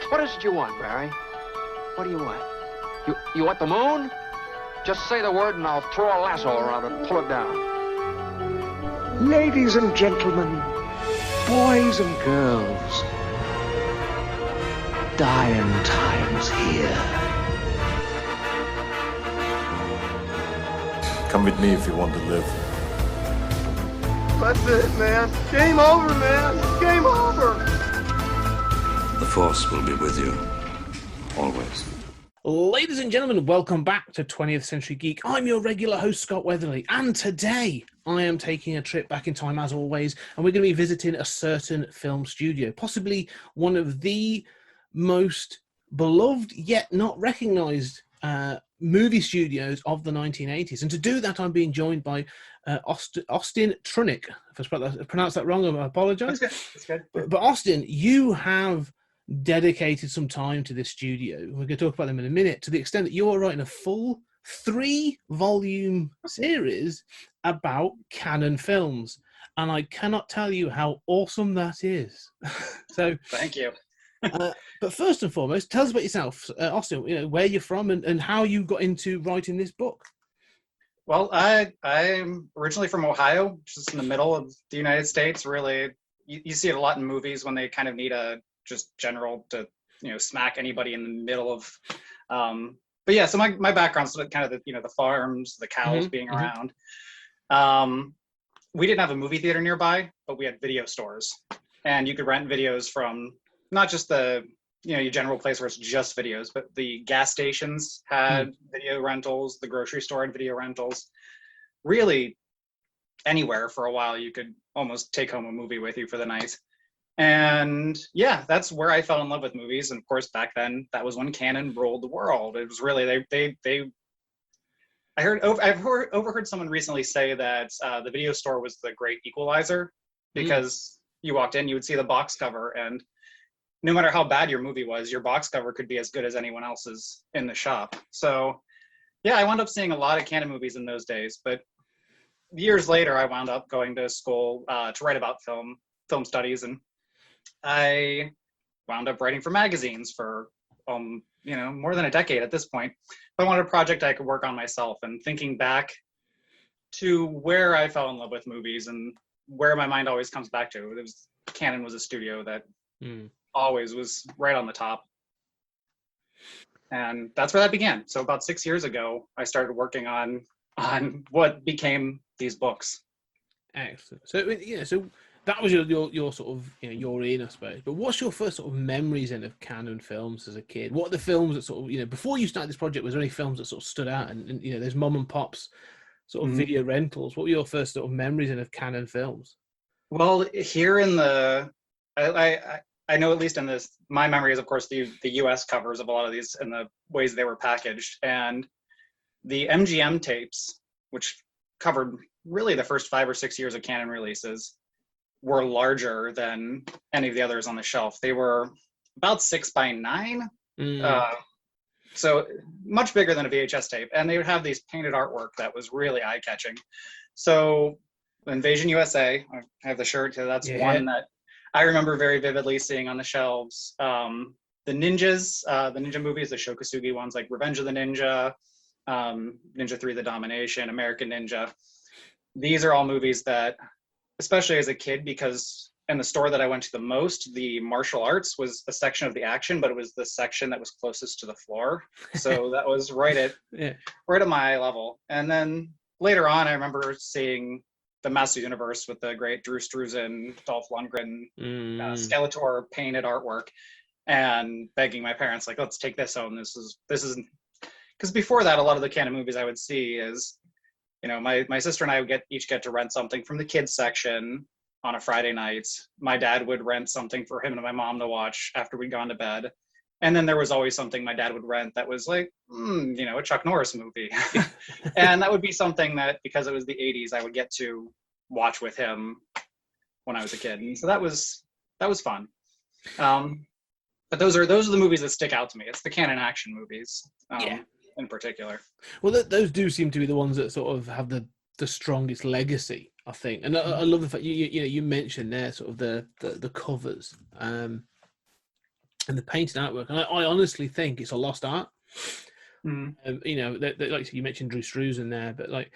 What is it you want, Barry? What do you want? You want the moon? Just say the word and I'll throw a lasso around it and pull it down. Ladies and gentlemen, boys and girls, dying times here. Come with me if you want to live. That's it, man. Game over, man. Game over. The Force will be with you, always. Ladies and gentlemen, welcome back to 20th Century Geek. I'm your regular host, Scott Weatherly, and today I am taking a trip back in time, as always, and we're going to be visiting a certain film studio, possibly one of the most beloved yet not recognised movie studios of the 1980s. And to do that, I'm being joined by Austin Trunick. If I pronounced that wrong, I apologise. That's good. But Austin, you have dedicated some time to this studio. We're going to talk about them in a minute, to the extent that you're writing a full 3-volume series about canon films. And I cannot tell you how awesome that is. So thank you. But first and foremost, tell us about yourself, Austin, where you're from and how you got into writing this book. Well, I'm originally from Ohio, which is in the middle of the United States. Really, you see it a lot in movies when they kind of need a just general to smack anybody in the middle of. But yeah, so my background's kind of the farms, the cows being around. We didn't have a movie theater nearby, but we had video stores, and you could rent videos from not just the your general place where it's just videos, but the gas stations had video rentals, the grocery store had video rentals. Really, anywhere for a while you could almost take home a movie with you for the night. And yeah, that's where I fell in love with movies. And of course, back then, that was when canon ruled the world. It was really I've overheard someone recently say that the video store was the great equalizer, because you walked in, you would see the box cover, and no matter how bad your movie was, your box cover could be as good as anyone else's in the shop. So yeah, I wound up seeing a lot of canon movies in those days. But years later, I wound up going to school to write about film studies, and I wound up writing for magazines for more than a decade at this point. But I wanted a project I could work on myself, and thinking back to where I fell in love with movies and where my mind always comes back to, canon was a studio that always was right on the top. And that's where that began. So about 6 years ago, I started working on what became these books. Excellent. So that was your sort of your in, I suppose. But what's your first sort of memories then of canon films as a kid? What are the films that sort of before you started this project, was there any films that sort of stood out? And there's mom and pops sort of video rentals. What were your first sort of memories then of canon films? Well, here in I know, at least in this, my memory is, of course, the U.S. covers of a lot of these and the ways they were packaged. And the MGM tapes, which covered really the first 5 or 6 years of canon releases, were larger than any of the others on the shelf. They were about 6 by 9. So much bigger than a VHS tape. And they would have these painted artwork that was really eye-catching. So Invasion USA, I have the shirt, that's one that I remember very vividly seeing on the shelves. The ninjas, the ninja movies, the Shokasugi ones, like Revenge of the Ninja, Ninja 3: The Domination, American Ninja. These are all movies that, especially as a kid, because in the store that I went to the most, the martial arts was a section of the action, but it was the section that was closest to the floor. So that was right at my eye level. And then later on, I remember seeing the Master Universe with the great Drew Struzan, Dolph Lundgren, Skeletor painted artwork, and begging my parents, like, let's take this home. This is because before that, a lot of the canon movies I would see is, my sister and I would each get to rent something from the kids section on a Friday night. My dad would rent something for him and my mom to watch after we'd gone to bed. And then there was always something my dad would rent that was like, a Chuck Norris movie. And that would be something that, because it was the 80s, I would get to watch with him when I was a kid. And so that was fun. But those are the movies that stick out to me. It's the canon action movies in particular. Well, those do seem to be the ones that sort of have the strongest legacy, I think. And I love the fact you mentioned there sort of the covers. and the painted artwork. And I honestly think it's a lost art. Mm. You know, like you mentioned Drew Struzan there, but like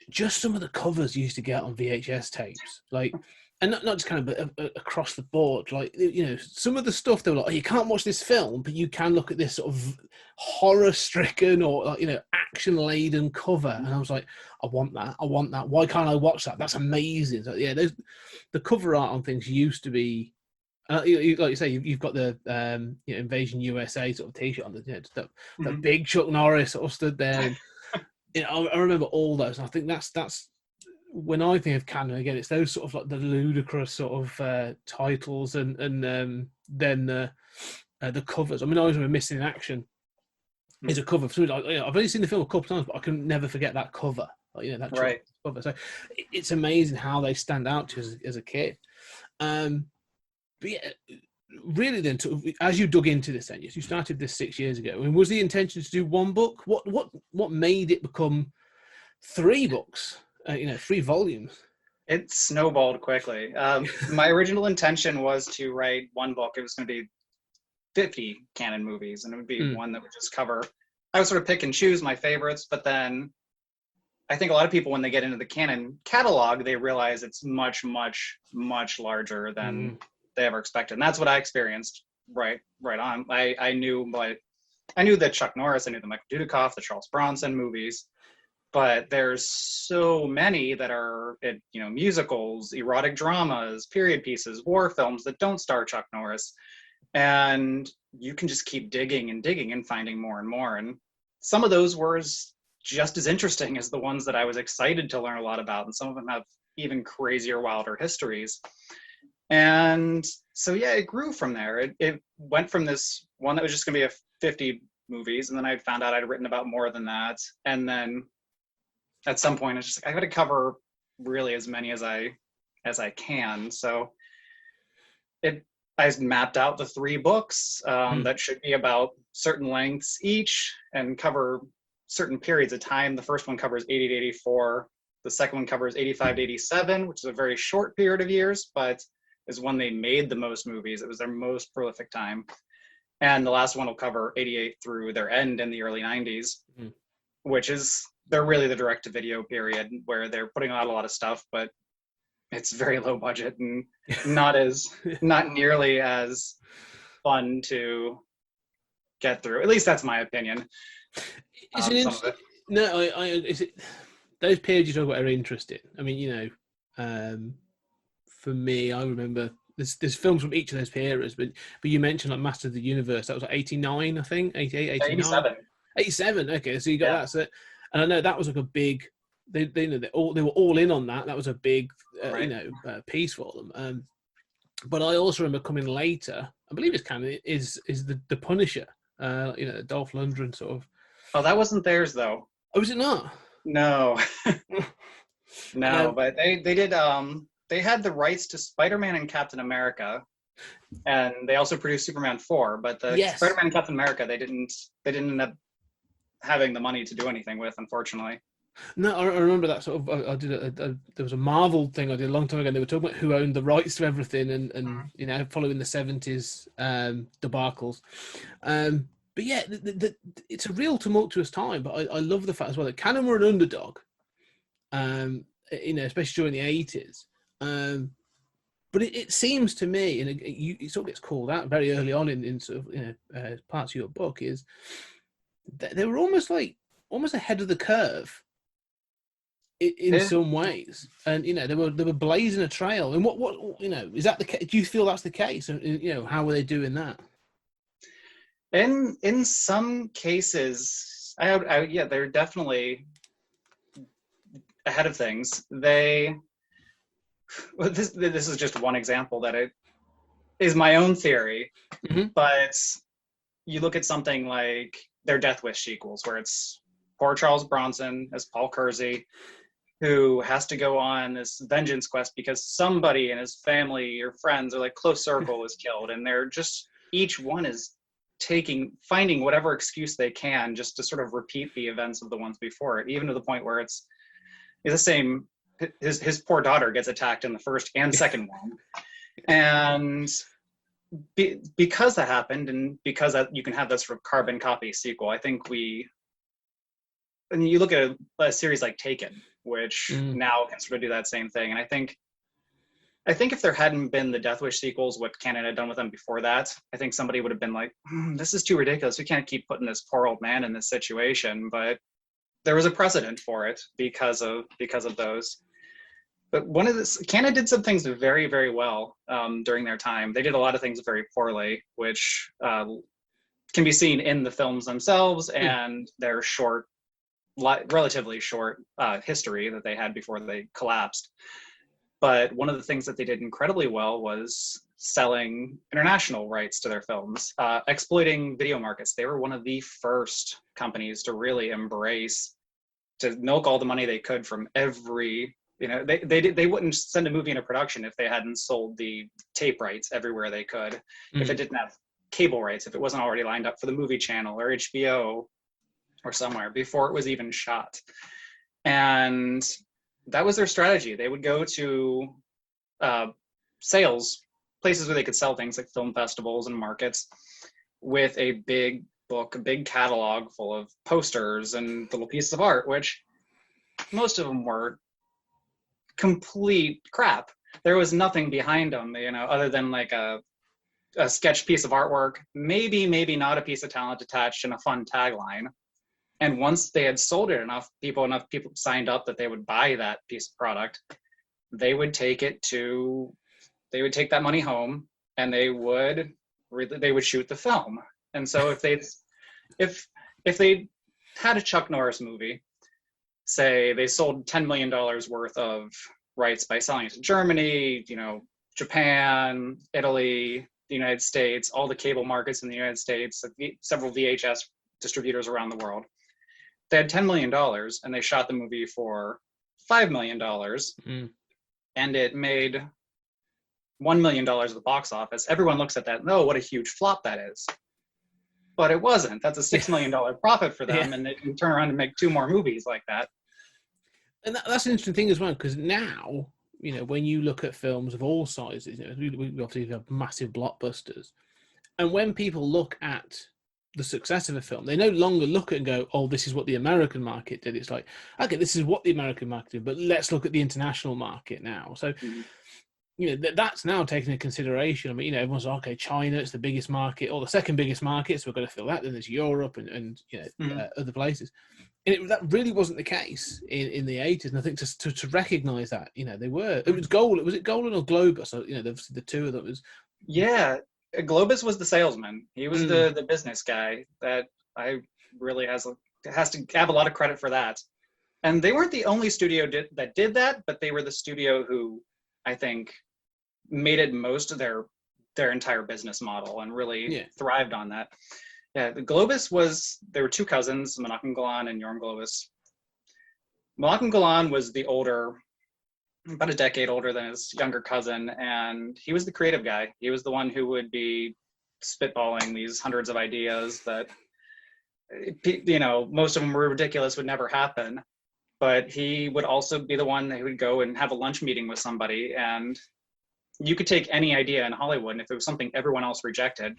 just some of the covers you used to get on VHS tapes, like, and not just kind of across the board, like, you know, some of the stuff they were like, oh, you can't watch this film, but you can look at this sort of horror-stricken or, like, you know, action-laden cover, and I was like, I want that. Why can't I watch that? That's amazing. So yeah, the cover art on things used to be. Like you say, you've got the you know, Invasion USA sort of T-shirt on, you know, the big Chuck Norris sort of stood there, and you know, I remember all those. And I think that's when I think of canon again. It's those sort of like the ludicrous sort of titles, and then the covers. I mean, I always remember Missing in Action is a cover. For like, you know, I've only seen the film a couple of times, but I can never forget that cover. Like, you know, that Right. cover. So it's amazing how they stand out to us as a kid. But yeah, really, then, as you dug into this, then you started this 6 years ago. I mean, was the intention to do one book? What made it become 3 books? You know, 3 volumes. It snowballed quickly. My original intention was to write one book. It was going to be 50 canon movies, and it would be one that would just cover. I would sort of pick and choose my favorites, but then I think a lot of people, when they get into the canon catalog, they realize it's much, much, much larger than they ever expected, and that's what I experienced. Right on. I knew that Chuck Norris, I knew the Michael Dudikoff, the Charles Bronson movies, but there's so many that are, you know, musicals, erotic dramas, period pieces, war films that don't star Chuck Norris, and you can just keep digging and finding more and more. And some of those were just as interesting as the ones that I was excited to learn a lot about, and some of them have even crazier, wilder histories. And so, yeah, it grew from there. It went from this one that was just going to be 50 movies, and then I found out I'd written about more than that. And then at some point, it's just like, I got to cover really as many as I can. So I mapped out the 3 books that should be about certain lengths each and cover certain periods of time. The first one covers 80 to 84. The second one covers 85 to 87, which is a very short period of years, but is when they made the most movies. It was their most prolific time. And the last one will cover 88 through their end in the early 90s, which is, they're really the direct-to-video period where they're putting out a lot of stuff, but it's very low budget and not nearly as fun to get through. At least that's my opinion. Those periods you talk about are interesting. I mean, you know, for me, I remember there's films from each of those eras, but you mentioned like Master of the Universe. That was like 89, I think, 88, 89. 87. 87. Okay, so you got that. So, and I know that was like a big. They were all in on that. That was a big piece for them. But I also remember coming later. I believe it's canon. Is the Punisher? You know, Dolph Lundgren sort of. Oh, that wasn't theirs though. Oh, was it not? No. No, but they did. They had the rights to Spider-Man and Captain America, and they also produced Superman 4. But the Spider-Man and Captain America, they didn't end up having the money to do anything with, unfortunately. No, I remember that sort of. I did. There was a Marvel thing I did a long time ago. And they were talking about who owned the rights to everything, and you know, following the 70s debacles. But yeah, it's a real tumultuous time. But I love the fact as well that Canon were an underdog. You know, especially during the 80s. But it seems to me, and it sort of gets called out very early on in sort of, you know, parts of your book, is that they were almost ahead of the curve in some ways, and you know they were blazing a trail. And what you know, is that the case? Do you feel that's the case? And you know, how were they doing that? In some cases, they're definitely ahead of things. This is just one example that it is my own theory, but you look at something like their Death Wish sequels, where it's poor Charles Bronson as Paul Kersey, who has to go on this vengeance quest because somebody in his family or friends or like close circle is killed, and they're just, each one is finding whatever excuse they can just to sort of repeat the events of the ones before it, even to the point where it's the same. His poor daughter gets attacked in the first and second one, and because that happened, and because that you can have this sort of carbon copy sequel, I think and you look at a series like Taken, which now can sort of do that same thing. And I think if there hadn't been the Death Wish sequels, what Canon had done with them before that, I think somebody would have been like, this is too ridiculous. We can't keep putting this poor old man in this situation. But there was a precedent for it because of those. But Canon did some things very, very well during their time. They did a lot of things very poorly, which can be seen in the films themselves and their relatively short history that they had before they collapsed. But one of the things that they did incredibly well was selling international rights to their films, exploiting video markets. They were one of the first companies to really embrace, to milk all the money they could from every, they wouldn't send a movie into production if they hadn't sold the tape rights everywhere they could. If it didn't have cable rights, if it wasn't already lined up for the movie channel or HBO or somewhere before it was even shot. And that was their strategy. They would go to places where they could sell things like film festivals and markets with a big book, a big catalog full of posters and little pieces of art, which most of them were complete crap. There was nothing behind them, other than like a sketch piece of artwork, maybe not a piece of talent attached and a fun tagline. And once they had sold it, enough people signed up that they would buy that piece of product, they would take that money home and they would shoot the film. And so if they had a Chuck Norris movie, say they sold $10 million worth of rights by selling it to Germany, Japan, Italy, the United States, all the cable markets in the United States, several VHS distributors around the world. They had $10 million and they shot the movie for $5 million and it made $1 million at the box office. Everyone looks at that, what a huge flop that is. But it wasn't. That's a $6 million profit for them, and they can turn around and make 2 more movies like that. And that's an interesting thing as well, because now, when you look at films of all sizes, we obviously have massive blockbusters. And when people look at the success of a film, they no longer look at it and go, oh, this is what the American market did. It's like, okay, this is what the American market did, but let's look at the international market now. So, that's now taken into consideration. I mean, everyone's like, okay, China, it's the biggest market, or the second biggest market, so we're going to fill that. Then there's Europe and other places. And that really wasn't the case in the 80s. And I think to recognize that, they were. It was Golan. Was it Golan or Globus? So, the two of them was. Yeah, Globus was the salesman. He was the business guy that I really has to have a lot of credit for that. And they weren't the only studio that did that, but they were the studio who I think made it most of their entire business model and really thrived on that. Yeah, the Globus there were 2 cousins, Menachem Golan and Yorm Globus. Menachem Golan was the older, about a decade older than his younger cousin, and he was the creative guy. He was the one who would be spitballing these hundreds of ideas that, most of them were ridiculous, would never happen. But he would also be the one that would go and have a lunch meeting with somebody, and you could take any idea in Hollywood, and if it was something everyone else rejected,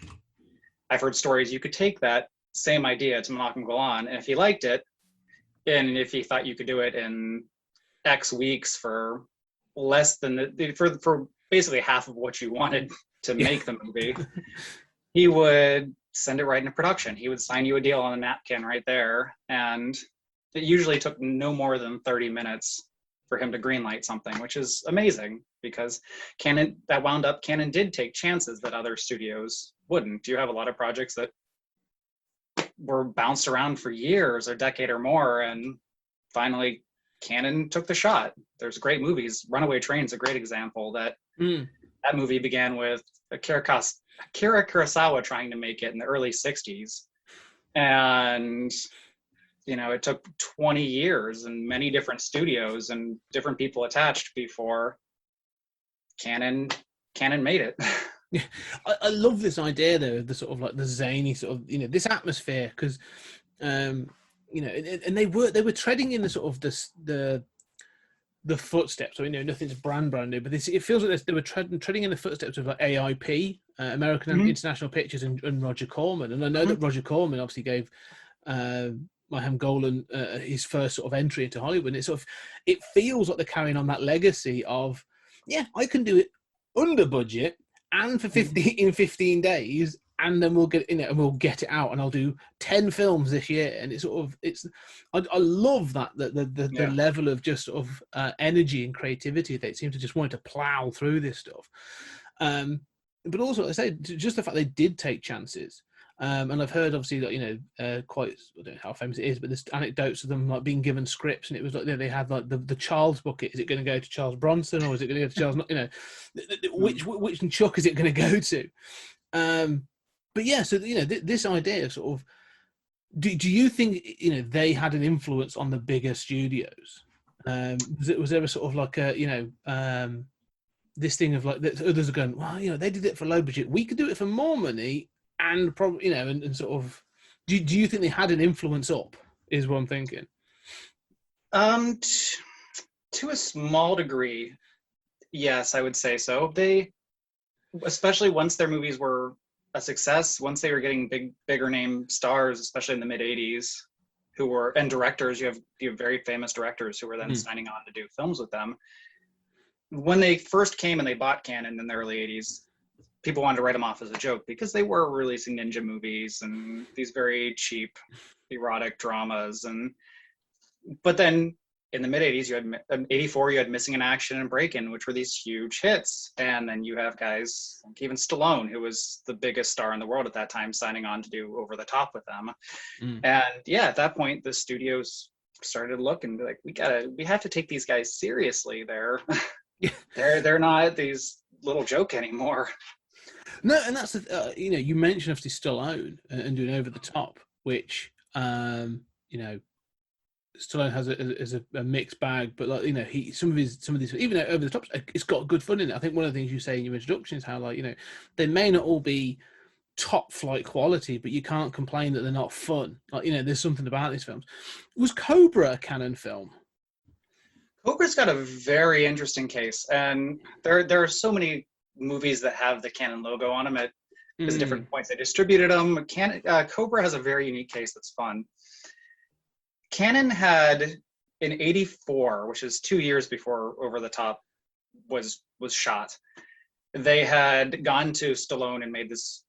I've heard stories, you could take that same idea to Menachem Golan, and if he liked it, and if he thought you could do it in X weeks for less than for basically half of what you wanted to make the movie, he would send it right into production. He would sign you a deal on a napkin right there, and it usually took no more than 30 minutes for him to greenlight something, which is amazing because Canon did take chances that other studios wouldn't. You have a lot of projects that were bounced around for years or a decade or more, and finally Canon took the shot. There's great movies. Runaway Train's a great example. That movie began with Akira Kurosawa trying to make it in the early 60s. And it took 20 years and many different studios and different people attached before Canon made it. Yeah, I love this idea though, of the sort of like the zany sort of, this atmosphere, because and they were treading in the sort of the footsteps. So nothing's brand new, but it feels like they were treading in the footsteps of like AIP, American and International Pictures and Roger Corman. And I know that Roger Corman obviously gave Maham Golan his first sort of entry into Hollywood. And it feels like they're carrying on that legacy of, yeah, I can do it under budget and for 15 days, and then we'll get and we'll get it out, and I'll do 10 films this year. And I love that the level of just sort of energy and creativity they seem to just want to plow through this stuff. But also, I say, just the fact they did take chances. And I've heard, obviously, that quite, I don't know how famous it is, but there's anecdotes of them like being given scripts, and it was like they had like the Charles bucket. Is it going to go to Charles Bronson, or is it going to go to Charles? Which Chuck is it going to go to? But yeah, so this idea of sort of, do you think they had an influence on the bigger studios? Was there a sort of like a this thing of like that others are going, well, they did it for low budget, we could do it for more money, and probably and sort of, do you think they had an influence up? Is what I'm thinking. To a small degree, yes, I would say so. They, especially once their movies were a success, once they were getting bigger name stars, especially in the mid 80s, and directors, you have very famous directors who were then signing on to do films with them. When they first came and they bought Canon in the early 80s, people wanted to write them off as a joke because they were releasing ninja movies and these very cheap erotic dramas. But then in the mid 80s, you had 84, you had Missing in Action and Break-In, which were these huge hits. And then you have guys like even Stallone, who was the biggest star in the world at that time, signing on to do Over the Top with them. And yeah, at that point, the studios started to look and be like, we have to take these guys seriously. They're not these little joke anymore. No, and that's you mentioned obviously Stallone and doing Over the Top, which Stallone has a mixed bag, but like some of these, even though Over the Top, it's got good fun in it. I think one of the things you say in your introduction is how they may not all be top flight quality, but you can't complain that they're not fun. Like there's something about these films. Was Cobra a Canon film? Cobra's got a very interesting case, and there are so many movies that have the Canon logo on them at different points. They distributed them. Cobra has a very unique case that's fun. Canon had in '84, which is 2 years before Over the Top was shot, they had gone to Stallone and made this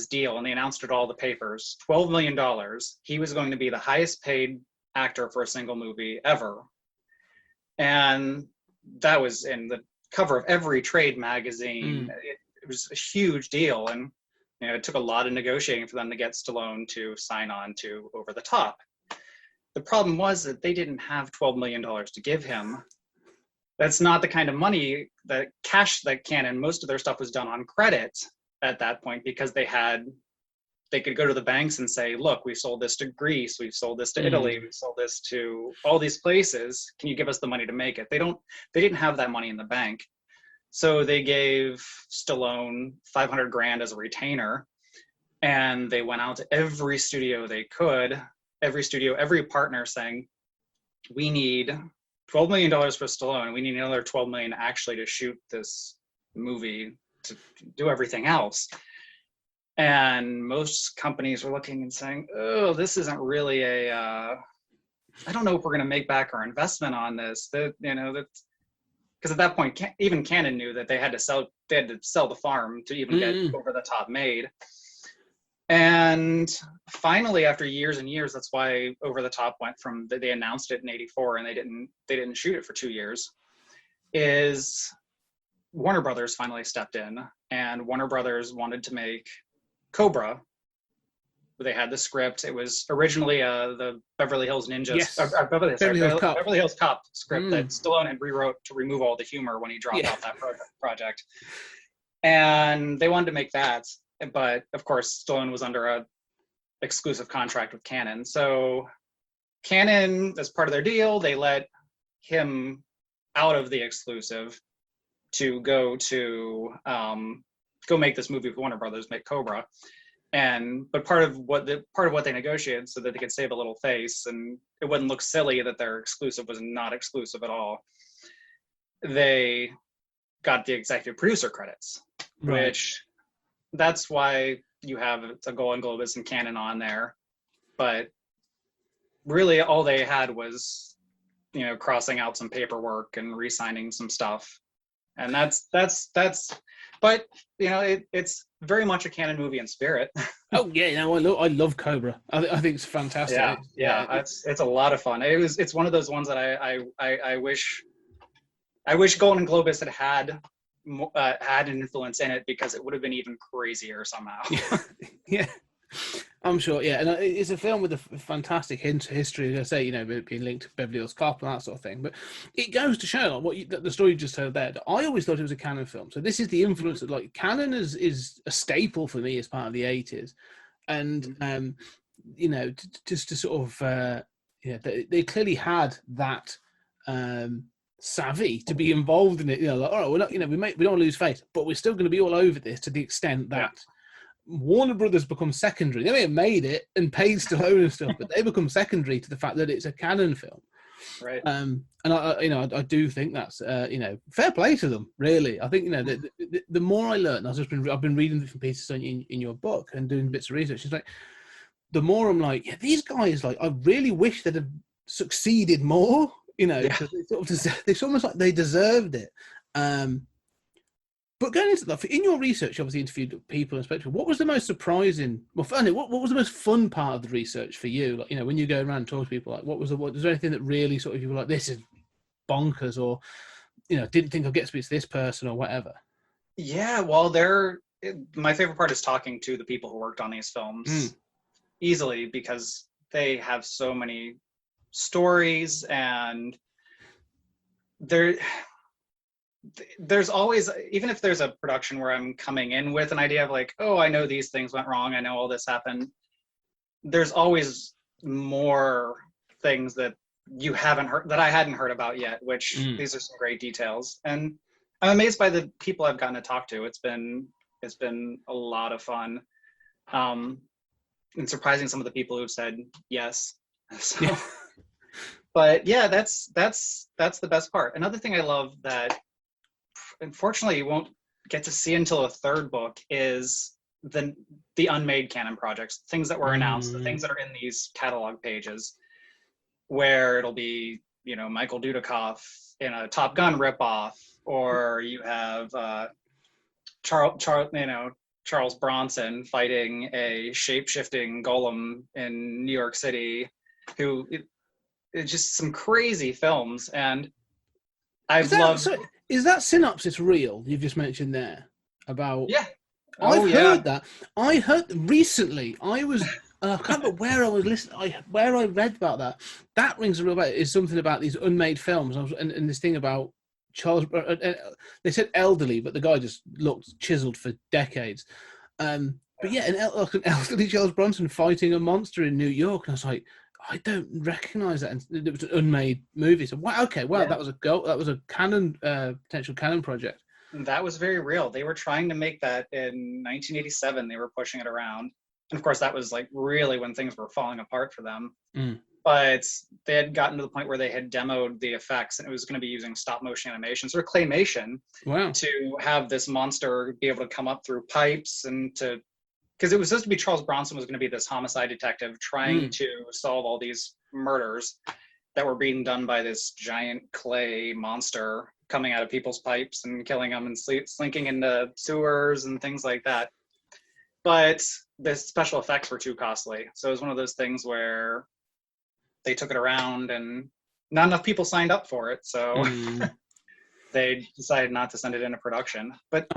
deal, and they announced it all the papers. $12 million. He was going to be the highest paid actor for a single movie ever. And that was in the cover of every trade magazine. It was a huge deal. And it took a lot of negotiating for them to get Stallone to sign on to Over the Top. The problem was that they didn't have $12 million to give him. That's not the kind of money, that cash that Canon, most of their stuff was done on credit at that point, because they could go to the banks and say, look, we sold this to Greece, we've sold this to Italy, we sold this to all these places. Can you give us the money to make it? They didn't have that money in the bank. So they gave Stallone $500,000 as a retainer, and they went out to every studio they could, every partner, saying, we need $12 million for Stallone. We need another $12 million actually to shoot this movie, to do everything else. And most companies were looking and saying, oh, this isn't really I don't know if we're going to make back our investment on this. Because at that point, even Canon knew that they had to sell the farm to even get Over the Top made. And finally, after years and years, that's why Over the Top went from, they announced it in '84 and they didn't shoot it for 2 years, is Warner Brothers finally stepped in, and Warner Brothers wanted to make Cobra. They had the script. It was originally the Beverly Hills Ninjas, yes. Beverly Hills Cop script that Stallone had rewrote to remove all the humor when he dropped out that project. And they wanted to make that, but of course Stallone was under a exclusive contract with Canon. So Canon, as part of their deal, they let him out of the exclusive to go make this movie with Warner Brothers, make Cobra. But part of what they negotiated, so that they could save a little face and it wouldn't look silly that their exclusive was not exclusive at all, they got the executive producer credits, which that's why you have a Golden Globus and Canon on there. But really, all they had was, crossing out some paperwork and re-signing some stuff, and that's. But it's very much a Canon movie in spirit. Oh yeah, no, I love Cobra. I think it's fantastic. Yeah, it's a lot of fun. It's one of those ones that I wish Golden Globus had an influence in it, because it would have been even crazier somehow. Yeah, I'm sure. Yeah, and it's a film with a fantastic history, as I say, being linked to Beverly Hills Cop and that sort of thing. But it goes to show, like, the story you just told there. I always thought it was a Cannon film. So this is the influence that, like, Cannon is a staple for me as part of the '80s, and just to sort of they clearly had that. Savvy to be involved in it, like, all right, we're not, we don't want to lose face, but we're still going to be all over this to the extent that Warner Brothers become secondary. They may have made it and paid Stallone and stuff, but they become secondary to the fact that it's a Cannon film, right? And I do think that's fair play to them. Really, I think the more I learn, I've been reading different pieces in your book and doing bits of research. It's like the more I'm like, yeah, these guys, like, I really wish they'd have succeeded more. It's almost like they deserved it. But going into that, in your research, you obviously interviewed people and spectrum. What was the most surprising? Well, funny, what was the most fun part of the research for you? Like, when you go around and talk to people, like, was there anything that really sort of you were like, this is bonkers, or didn't think I'd get to speak to this person or whatever? Yeah, well, my favorite part is talking to the people who worked on these films easily, because they have so many stories, and there's always, even if there's a production where I'm coming in with an idea of like, oh, I know these things went wrong, I know all this happened, there's always more things that you haven't heard, that I hadn't heard about yet, which these are some great details. And I'm amazed by the people I've gotten to talk to. It's been a lot of fun, and surprising some of the people who've said yes. So, but yeah, that's the best part. Another thing I love that unfortunately you won't get to see until a third book is the unmade Canon projects, things that were announced, the things that are in these catalog pages, where it'll be, Michael Dudikoff in a Top Gun ripoff, or you have Charles Bronson fighting a shape-shifting golem in New York City, it's just some crazy films. And I've loved. So is that synopsis real? You've just mentioned there about. Yeah. I've heard that. I heard recently. I can't remember where I was listening. Where I read about that. That rings a real bell. Is something about these unmade films, and this thing about Charles. They said elderly, but the guy just looked chiseled for decades. But yeah, an elderly Charles Bronson fighting a monster in New York, and I was like, I don't recognize that. And it was an unmade movie. So wow, okay, wow, that was a Canon potential Canon project. That was very real. They were trying to make that in 1987. They were pushing it around, and of course, that was like really when things were falling apart for them. But they had gotten to the point where they had demoed the effects, and it was going to be using stop motion animations or claymation to have this monster be able to come up through pipes, and because it was supposed to be Charles Bronson was going to be this homicide detective trying to solve all these murders that were being done by this giant clay monster coming out of people's pipes and killing them and slinking into sewers and things like that. But the special effects were too costly. So it was one of those things where they took it around and not enough people signed up for it. So they decided not to send it into production. But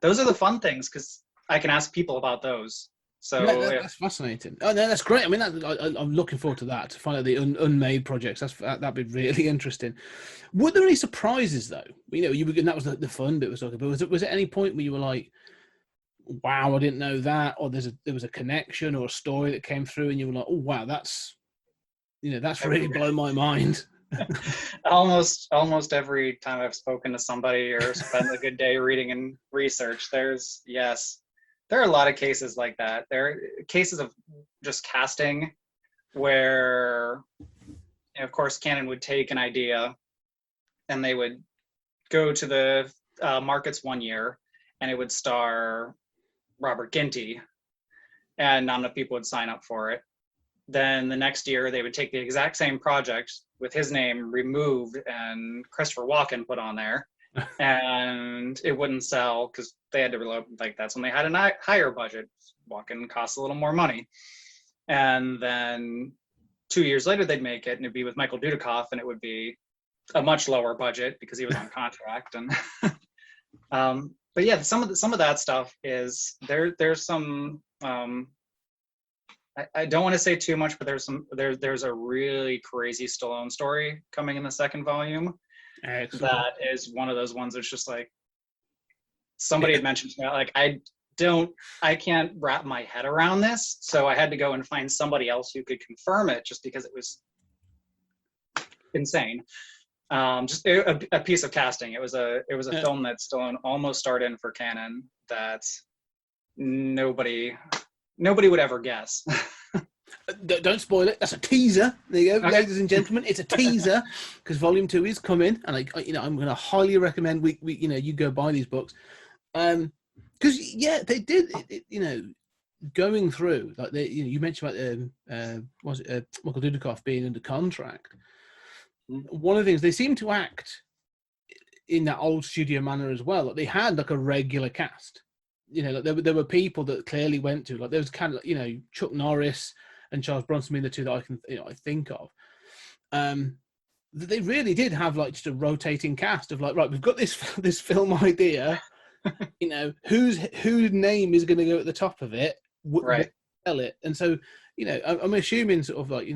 those are the fun things, because I can ask people about those. So that's fascinating. Oh, no, that's great. I mean, I'm looking forward to that, to find out the unmade projects. That'd be really interesting. Were there any surprises though? And that was the fun bit was talking. But was there any point where you were like, "Wow, I didn't know that," or there was a connection or a story that came through, and you were like, "Oh, wow, that's really blown my mind." almost every time I've spoken to somebody or spent a good day reading and research, there are a lot of cases like that. There are cases of just casting where, of course, Canon would take an idea and they would go to the markets one year and it would star Robert Ginty, and not enough people would sign up for it. Then the next year, they would take the exact same project with his name removed and Christopher Walken put on there, and it wouldn't sell because they had to reload. Like, that's when they had a higher budget. Walken costs a little more money. And then 2 years later, they'd make it, and it'd be with Michael Dudikoff, and it would be a much lower budget because he was on contract. And but yeah, some of that stuff is there's some. I don't want to say too much, but there's a really crazy Stallone story coming in the second volume. Excellent. That is one of those ones that's just like, somebody had mentioned to me, like, I can't wrap my head around this, so I had to go and find somebody else who could confirm it, just because it was insane. Just a piece of casting. It was a film that Stallone almost starred in for Canon that nobody would ever guess. Don't spoil it. That's a teaser. There you go, Okay. ladies and gentlemen. It's a teaser because Volume 2 is coming, and I'm going to highly recommend we you go buy these books, because they did going through, like, you mentioned about Michael Dudikoff being under contract. One of the things, they seem to act in that old studio manner as well. Like, they had like a regular cast. Like, there were people that clearly went to, like, there was kind of, Chuck Norris and Charles Bronson being the two that I can I think of. They really did have like just a rotating cast of like, right, we've got this film idea, whose name is going to go at the top of it, Right. Sell it. And so I'm assuming sort of like,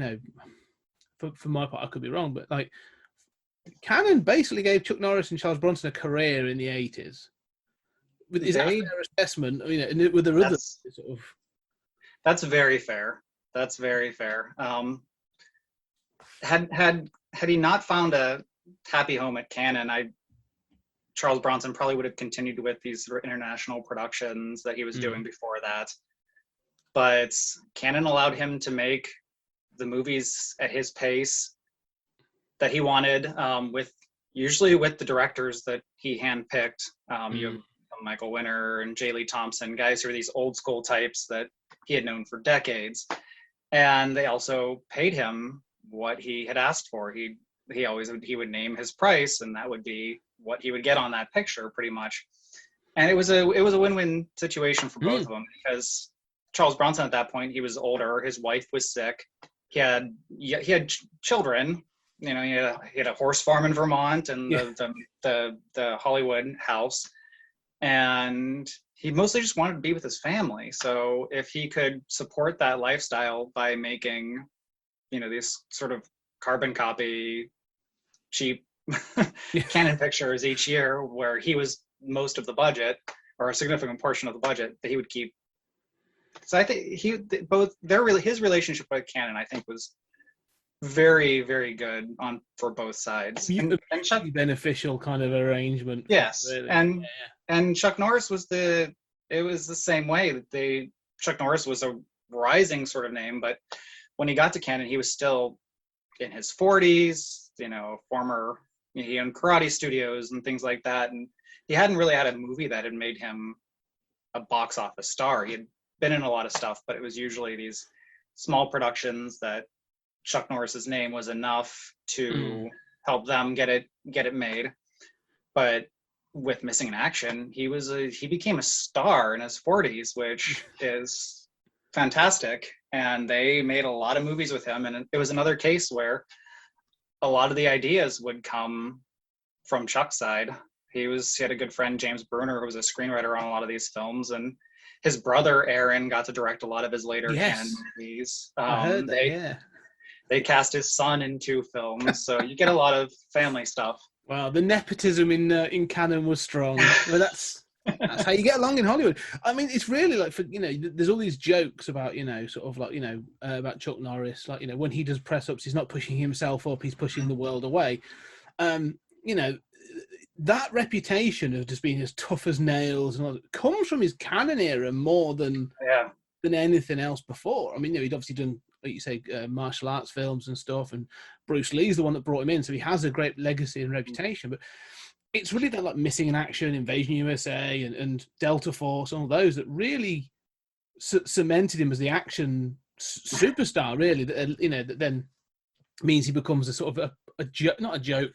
for my part, I could be wrong, but like, Cannon basically gave Chuck Norris and Charles Bronson a career in the 80s. Is that a fair assessment? And with the other sort of. That's very fair. That's very fair. Had he not found a happy home at Canon, Charles Bronson probably would have continued with these sort of international productions that he was doing before that. But Canon allowed him to make the movies at his pace that he wanted, usually with the directors that he handpicked. You have Michael Winner and J. Lee Thompson, guys who are these old school types that he had known for decades. And they also paid him what he had asked for. He would name his price, and that would be what he would get on that picture, pretty much. And it was a win-win situation for both of them, because Charles Bronson at that point, he was older, his wife was sick, he had children. He had a horse farm in Vermont and the Hollywood house, and he mostly just wanted to be with his family. So if he could support that lifestyle by making, these sort of carbon copy, cheap Canon pictures each year, where he was most of the budget, or a significant portion of the budget, that he would keep. So I think his relationship with Canon, I think, was very, very good for both sides. And Chuck, beneficial kind of arrangement. Yes, really. and Chuck Norris was the same way. Chuck Norris was a rising sort of name, but when he got to Canon, he was still in his 40s. He owned karate studios and things like that, and he hadn't really had a movie that had made him a box office star. He had been in a lot of stuff, but it was usually these small productions that Chuck Norris's name was enough to help them get it made. But with Missing in Action, he became a star in his 40s, which is fantastic. And they made a lot of movies with him. And it was another case where a lot of the ideas would come from Chuck's side. He had a good friend, James Bruner, who was a screenwriter on a lot of these films, and his brother Aaron got to direct a lot of his later Canon movies. I heard that, They cast his son in 2 films, so you get a lot of family stuff. Wow, the nepotism in Canon was strong. Well, that's how you get along in Hollywood. I mean, it's really like, there's all these jokes about, sort of like, about Chuck Norris, like, when he does press ups, he's not pushing himself up, he's pushing the world away. That reputation of just being as tough as nails and all that comes from his Canon era more than anything else before. I mean, he'd obviously done, like you say, martial arts films and stuff, and Bruce Lee's the one that brought him in, so he has a great legacy and reputation. But it's really that like Missing in Action, Invasion USA, and Delta Force, all those that really cemented him as the action superstar. Really, that then means he becomes a sort of not a joke,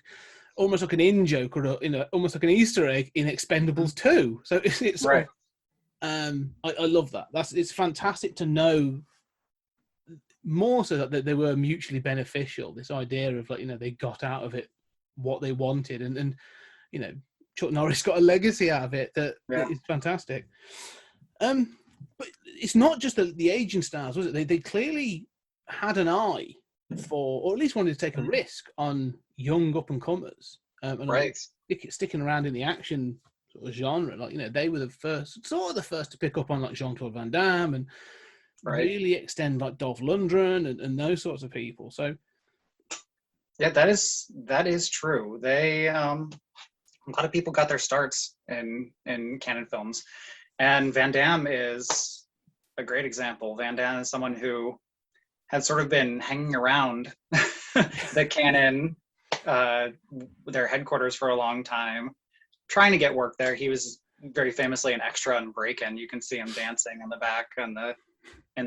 almost like an in joke, or almost like an Easter egg in Expendables 2. So it's Right. I love that. It's fantastic to know more so that they were mutually beneficial. This idea of like, they got out of it what they wanted, and Chuck Norris got a legacy out of it that is fantastic. But it's not just the aging stars, was it? They clearly had an eye for, or at least wanted to take a risk on young up and comers, and Right. sticking around in the action sort of genre. Like, they were the first to pick up on like Jean-Claude Van Damme and really extend like Dolph Lundgren and those sorts of people. So yeah, that is true. They a lot of people got their starts in canon films, and Van Damme is a great example. Van Damme is someone who had sort of been hanging around the canon, their headquarters for a long time, trying to get work there. He was very famously an extra in Break-In. You can see him dancing in the back in the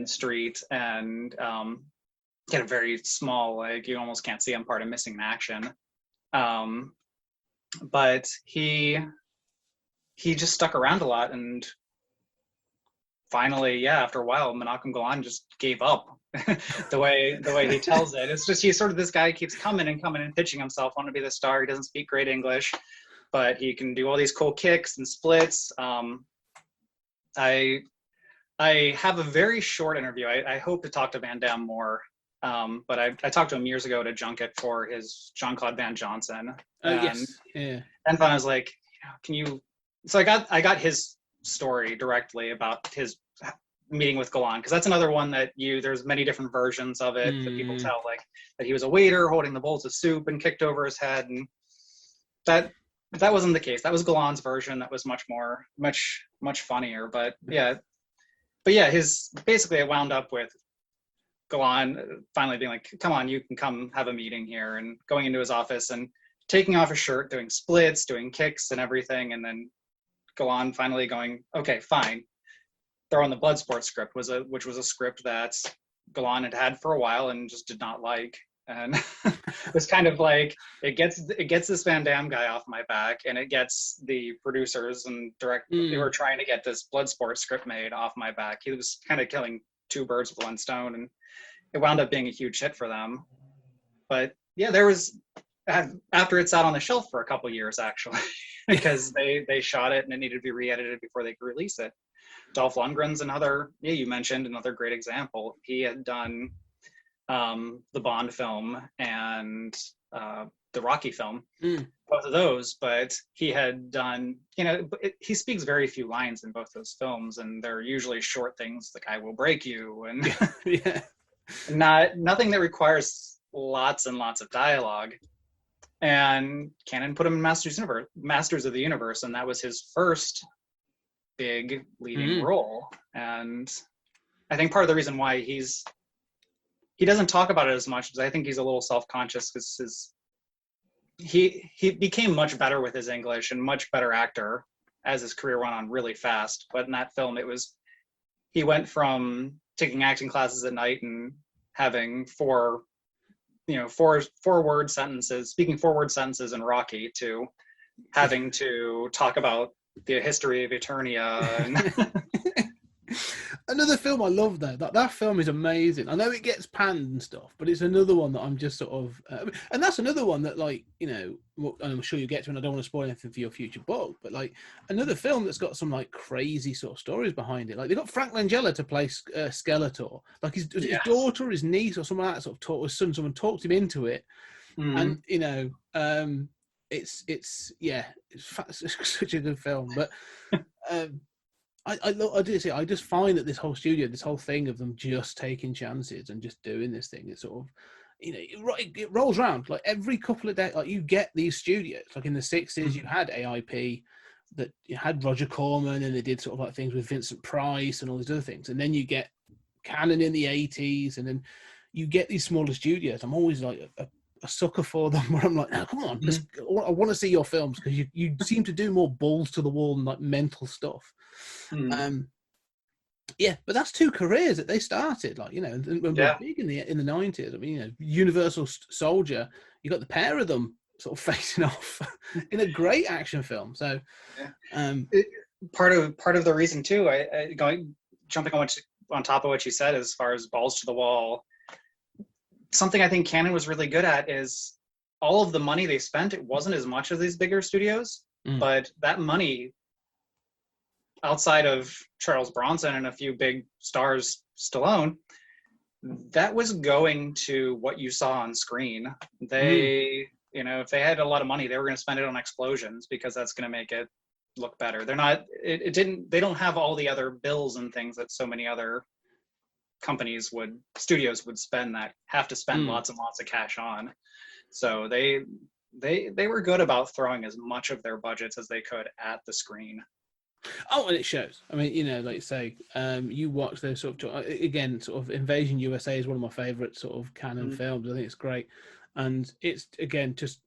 street, and he had a very small, like, you almost can't see him, part of Missing in Action. But he just stuck around a lot, and finally, after a while, Menachem Golan just gave up. the way he tells it, it's just he's sort of this guy who keeps coming and pitching himself, want to be the star. He doesn't speak great English, but he can do all these cool kicks and splits. I have a very short interview. I hope to talk to Van Damme more, but I talked to him years ago at a junket for his Jean-Claude Van Johnson. Yes, yeah. And I was like, can you? So I got his story directly about his meeting with Golan, because that's another one that there's many different versions of it that people tell, like that he was a waiter holding the bowls of soup and kicked over his head, and that wasn't the case. That was Golan's version. That was much funnier. But his basically it wound up with Golan finally being like, come on, you can come have a meeting here, and going into his office and taking off his shirt, doing splits, doing kicks and everything, and then Golan finally going, okay, fine. Throw in the Bloodsport script, which was a script that Golan had for a while and just did not like. And it was kind of like, it gets this Van Damme guy off my back, and it gets the producers and they were trying to get this Bloodsport script made off my back. He was kind of killing two birds with one stone, and it wound up being a huge hit for them. But yeah, there was, after it sat on the shelf for a couple years, actually, because they shot it and it needed to be re-edited before they could release it. Dolph Lundgren's you mentioned another great example. He had done the Bond film and the Rocky film, both of those, but he had done, he speaks very few lines in both those films, and they're usually short things like "I will break you" and nothing that requires lots and lots of dialogue. And Cannon put him in Masters of the Universe, and that was his first big leading role. And I think part of the reason why he doesn't talk about it as much is I think he's a little self-conscious, because he became much better with his English and much better actor as his career went on really fast. But in that film, he went from taking acting classes at night and having speaking 4-word sentences in Rocky, to having to talk about the history of Eternia. And Another film I love, though. That film is amazing. I know it gets panned and stuff, but it's another one that I'm just sort of... and that's another one that, like, I'm sure you'll get to, and I don't want to spoil anything for your future book, but, like, another film that's got some, like, crazy sort of stories behind it. Like, they got Frank Langella to play Skeletor. Like, his daughter, his niece, or someone like that sort of someone talked him into it. And, it's such a good film. But... I just find that this whole thing of them just taking chances and just doing this thing, it's sort of, it rolls around like every couple of days. Like, you get these studios, like in the 60s, you had AIP, that you had Roger Corman, and they did sort of like things with Vincent Price and all these other things. And then you get Cannon in the 80s, and then you get these smaller studios. I'm always like a a sucker for them. Where I'm like, no, come on, I want to see your films because you seem to do more balls to the wall and like mental stuff. Yeah, but that's two careers that they started. Like, you know, when we're big in the 90s. I mean, you know, Universal Soldier. You got the pair of them sort of facing off in a great action film. So, part of the reason too, jumping on top of what you said as far as balls to the wall. Something I think Canon was really good at is all of the money they spent. It wasn't as much as these bigger studios, but that money, outside of Charles Bronson and a few big stars, Stallone, that was going to what you saw on screen. They, you know, if they had a lot of money, they were going to spend it on explosions because that's going to make it look better. They're not, they don't have all the other bills and things that so many other studios would have to spend lots and lots of cash on. So they were good about throwing as much of their budgets as they could at the screen. Oh, and it shows. I mean, you know, like you say, you watch those sort of, again, sort of Invasion USA is one of my favorite sort of Canon films. I think it's great. And it's, again, just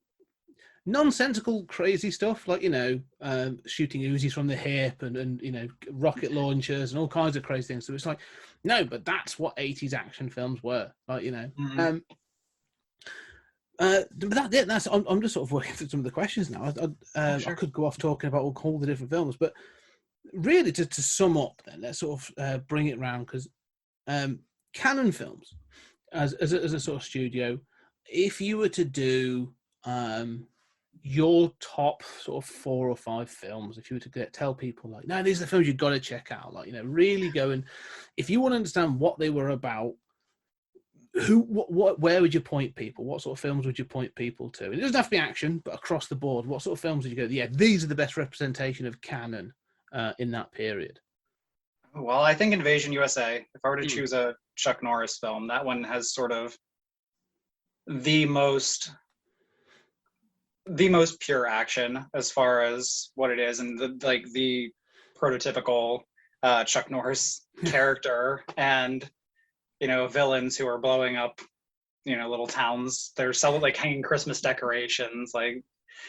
nonsensical, crazy stuff like, you know, shooting Uzis from the hip and, you know, rocket launchers and all kinds of crazy things. So it's like, no, but that's what 80s action films were. Like, you know, that's I'm just sort of working through some of the questions now. I could go off talking about all the different films, but really to sum up then, let's sort of bring it round, because Canon Films as a sort of studio, if you were to do your top sort of 4 or 5 films, if you were to tell people like, no, these are the films you've got to check out, like, you know, really go and if you want to understand what they were about, where would you point people? What sort of films would you point people to? It doesn't have to be action, but across the board, what sort of films would you go, yeah, these are the best representation of Canon in that period? Well, I think Invasion USA, if I were to choose a Chuck Norris film, that one has sort of the most pure action as far as what it is, and the prototypical Chuck Norris character, and, you know, villains who are blowing up, you know, little towns. They're selling, like, hanging Christmas decorations. Like,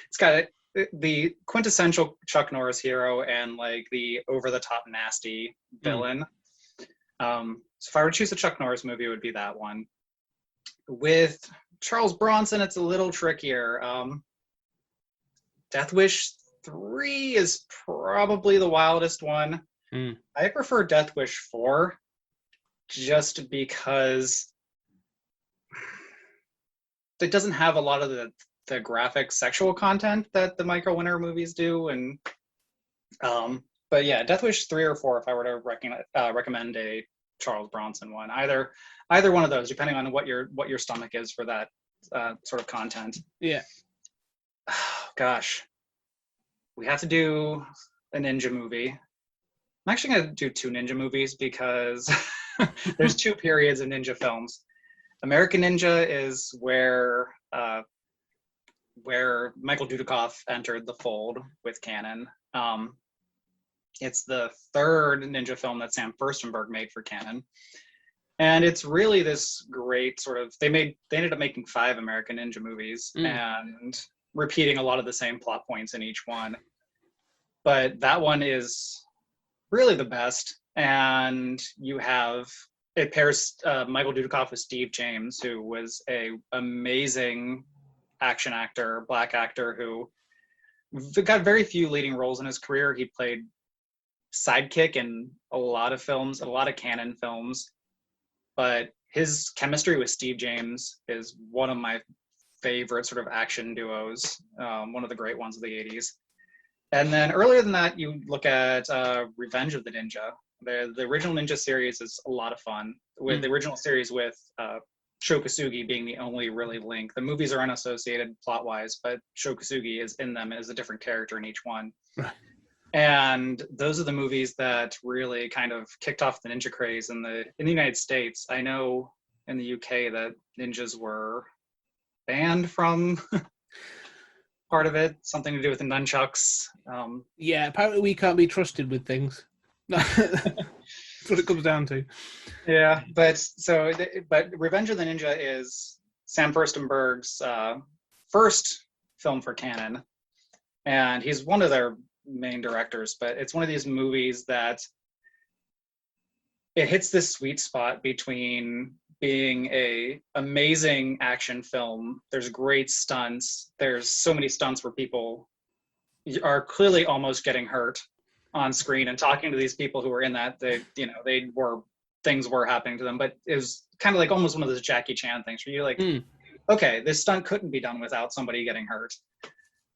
it's got the quintessential Chuck Norris hero and like the over the top nasty villain. So if I were to choose a Chuck Norris movie, it would be that one. With Charles Bronson, it's a little trickier. Death Wish 3 is probably the wildest one. I prefer Death Wish 4 just because it doesn't have a lot of the graphic sexual content that the Michael Winner movies do. And but yeah, Death Wish 3 or 4 if I were to recommend a Charles Bronson one. Either one of those, depending on what your stomach is for that sort of content. Yeah. Gosh. We have to do a ninja movie. I'm actually going to do 2 ninja movies because there's 2 periods of ninja films. American Ninja is where Michael Dudikoff entered the fold with Canon. It's the 3rd ninja film that Sam Furstenberg made for Canon. And it's really this great sort of, they ended up making 5 American Ninja movies and repeating a lot of the same plot points in each one. But that one is really the best. And it pairs Michael Dudikoff with Steve James, who was a amazing action actor, black actor, who got very few leading roles in his career. He played sidekick in a lot of films, a lot of Canon films. But his chemistry with Steve James is one of my favorite sort of action duos, one of the great ones of the 80s. And then earlier than that, you look at Revenge of the Ninja. The original Ninja series is a lot of fun. With the original series with Sho Kosugi being the only really link. The movies are unassociated plot-wise, but Sho Kosugi is in them as a different character in each one. Right. And those are the movies that really kind of kicked off the ninja craze in the United States. I know in the UK that ninjas were banned from part of it, something to do with the nunchucks. Yeah, apparently we can't be trusted with things. That's what it comes down to. Yeah, but Revenge of the Ninja is Sam Furstenberg's first film for Canon, and he's one of their main directors. But it's one of these movies that it hits this sweet spot between being a amazing action film. There's great stunts. There's so many stunts where people are clearly almost getting hurt on screen, and talking to these people who were in that, things were happening to them, but it was kind of like almost one of those Jackie Chan things where you're like, okay, this stunt couldn't be done without somebody getting hurt.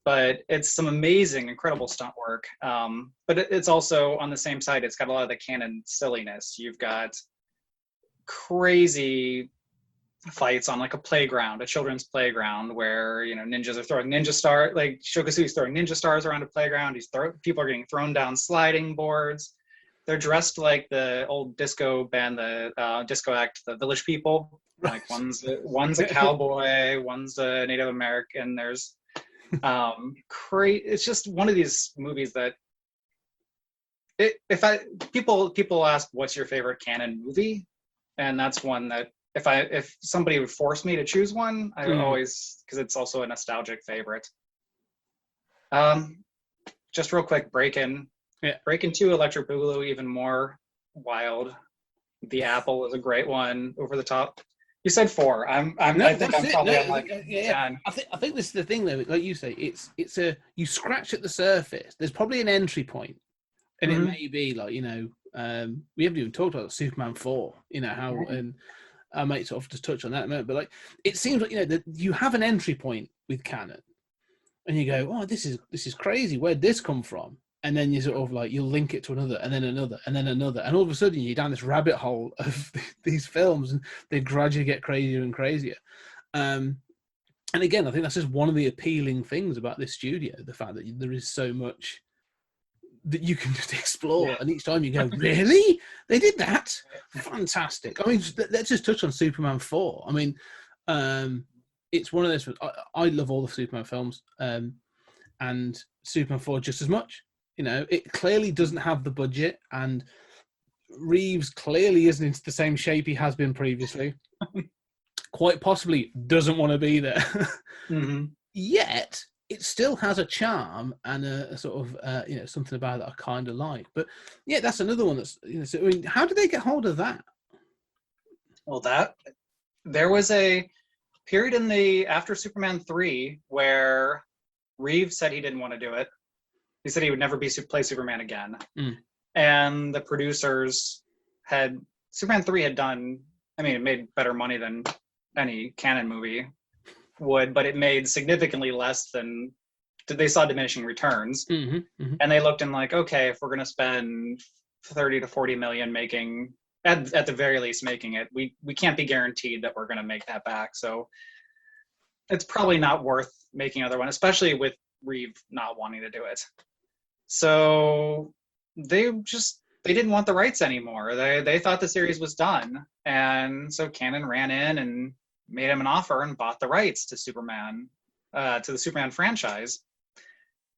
But it's some amazing, incredible stunt work. But it's also on the same side, it's got a lot of the Canon silliness. You've got crazy fights on like a playground, a children's playground, where ninjas are throwing like Shokasui's throwing ninja stars around a playground. People are getting thrown down sliding boards. They're dressed like the old disco band, the disco act, the Village People. Like one's a cowboy, one's a Native American. There's it's just one of these movies that people ask what's your favorite Canon movie, and that's one that if somebody would force me to choose one, I would always, because it's also a nostalgic favorite. Just real quick, Breakin' 2, Electric Boogaloo, even more wild. The Apple is a great one. Over the Top. You said 4. I think I'm probably on like 10. I think this is the thing though. Like you say, it's you scratch at the surface. There's probably an entry point, and it may be like we haven't even talked about Superman 4. How and I might sort of just touch on that in a minute, but like it seems like that you have an entry point with Canon, and you go, oh, this is crazy. Where'd this come from? And then you sort of like you'll link it to another, and then another, and then another, and all of a sudden you're down this rabbit hole of these films, and they gradually get crazier and crazier. And again, I think that's just one of the appealing things about this studio: the fact that there is so much that you can just explore, and each time you go, really? They did that? Fantastic. I mean, let's just touch on Superman 4. I mean, it's one of those. I love all the Superman films, and Superman 4 just as much. It clearly doesn't have the budget, and Reeves clearly isn't in the same shape he has been previously. Quite possibly doesn't want to be there. Yet it still has a charm and a sort of something about it I kind of like. But yeah, that's another one that's so, I mean, how did they get hold of that? Well, there was a period after Superman 3 where Reeves said he didn't want to do it. He said he would never play Superman again. And the producers Superman 3 had done, it made better money than any Canon movie would, but it made significantly less than, they saw diminishing returns. And they looked and like, okay, if we're going to spend 30 to 40 million making, at the very least making it, we can't be guaranteed that we're going to make that back. So it's probably not worth making another one, especially with Reeve not wanting to do it. So they didn't want the rights anymore. They thought the series was done. And so Canon ran in and made him an offer and bought the rights to Superman, to the Superman franchise.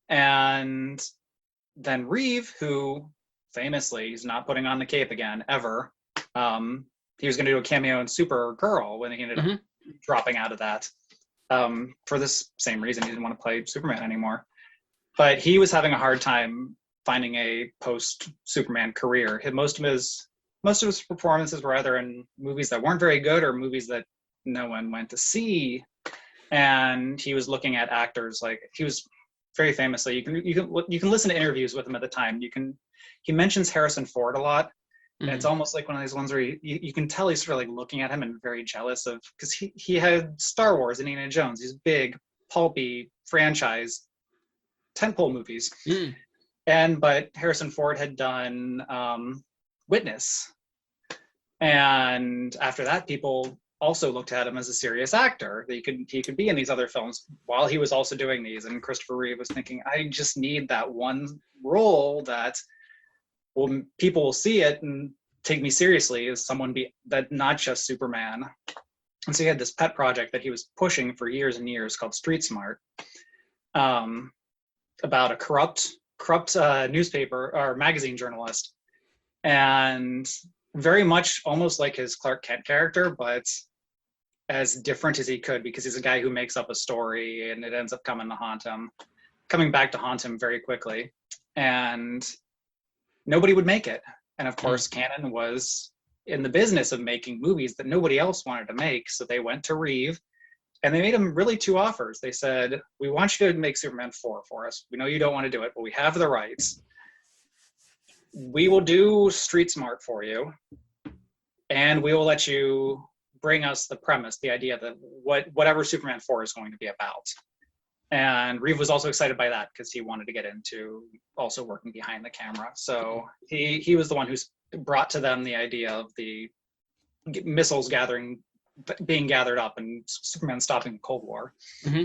And then Reeve, who famously, he's not putting on the cape again, ever. He was going to do a cameo in Supergirl when he ended up dropping out of that. For this same reason, he didn't want to play Superman anymore. But he was having a hard time finding a post-Superman career. Most of his performances were either in movies that weren't very good or movies that no one went to see. And he was looking at actors like, he was very famously, you can listen to interviews with him at the time. He mentions Harrison Ford a lot. And it's almost like one of these ones where you can tell he's sort of like looking at him and very jealous of, because he had Star Wars and Indiana Jones, these big, pulpy franchise tentpole movies. But Harrison Ford had done Witness. And after that, people also looked at him as a serious actor. He could be in these other films while he was also doing these. And Christopher Reeve was thinking, I just need that one role that people will see it and take me seriously as someone that not just Superman. And so he had this pet project that he was pushing for years and years called Street Smart, about a corrupt newspaper or magazine journalist, and very much almost like his Clark Kent character, but as different as he could, because he's a guy who makes up a story and it ends up coming back to haunt him very quickly. And nobody would make it. And of course, Cannon was in the business of making movies that nobody else wanted to make. So they went to Reeve and they made him really two offers. They said, we want you to make Superman 4 for us. We know you don't want to do it, but we have the rights. We will do Street Smart for you. And we will let you bring us the premise, the idea that whatever Superman 4 is going to be about. And Reeve was also excited by that because he wanted to get into also working behind the camera. So he was the one who's brought to them the idea of the missiles being gathered up and Superman stopping the Cold War. Mm-hmm.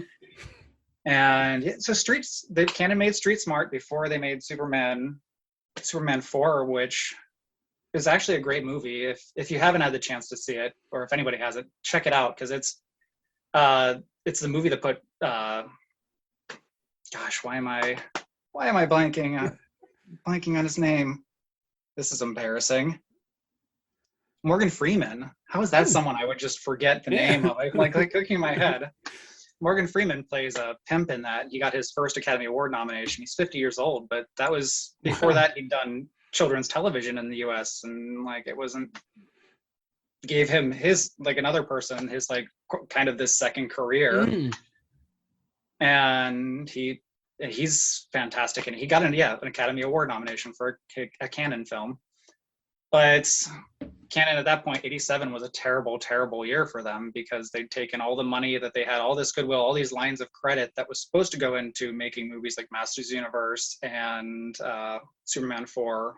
And so they kind of made Street Smart before they made Superman 4, which is actually a great movie. If you haven't had the chance to see it, or if anybody has it, check it out, because it's the movie that put gosh, why am I blanking on his name? This is embarrassing. Morgan Freeman. How is that someone I would just forget the name of? I'm like cooking in my head. Morgan Freeman plays a pimp in that. He got his first Academy Award nomination. He's 50 years old, but that was before that he'd done children's television in the US, and like it wasn't gave him his, like another person, his like kind of this second career. And he's fantastic, and he got an Academy Award nomination for a Cannon film. But Cannon at that point, 87, was a terrible, terrible year for them, because they'd taken all the money that they had, all this goodwill, all these lines of credit that was supposed to go into making movies like Masters Universe and Superman 4.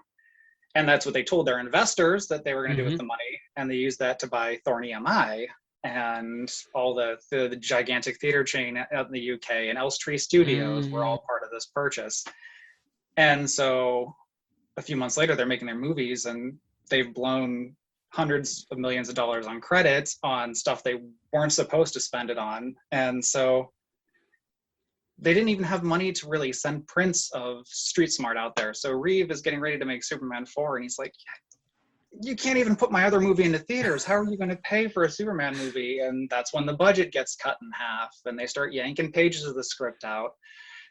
And that's what they told their investors that they were going to do with the money. And they used that to buy Thorn EMI and all the gigantic theater chain out in the UK, and Elstree Studios were all part of this purchase. And so a few months later, they're making their movies, and they've blown hundreds of millions of dollars on credits on stuff they weren't supposed to spend it on. And so they didn't even have money to really send prints of Street Smart out there. So Reeve is getting ready to make Superman 4, and he's like, you can't even put my other movie into theaters. How are you going to pay for a Superman movie? And that's when the budget gets cut in half, and they start yanking pages of the script out.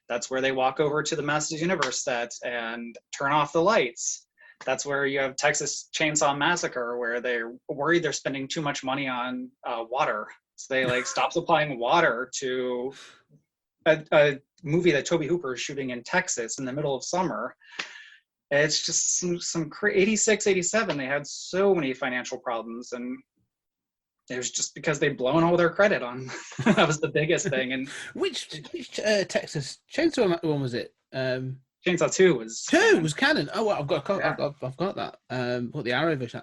That's where they walk over to the Masters Universe set and turn off the lights. That's where you have Texas Chainsaw Massacre, where they're worried they're spending too much money on water. So they like stop supplying water to a movie that Tobe Hooper is shooting in Texas in the middle of summer. It's just some 86, 87, they had so many financial problems, and it was just because they'd blown all their credit on. That was the biggest thing. And which Texas Chainsaw one was it? Chainsaw 2 was Canon. Oh, well, I've got that. What the Arrow version?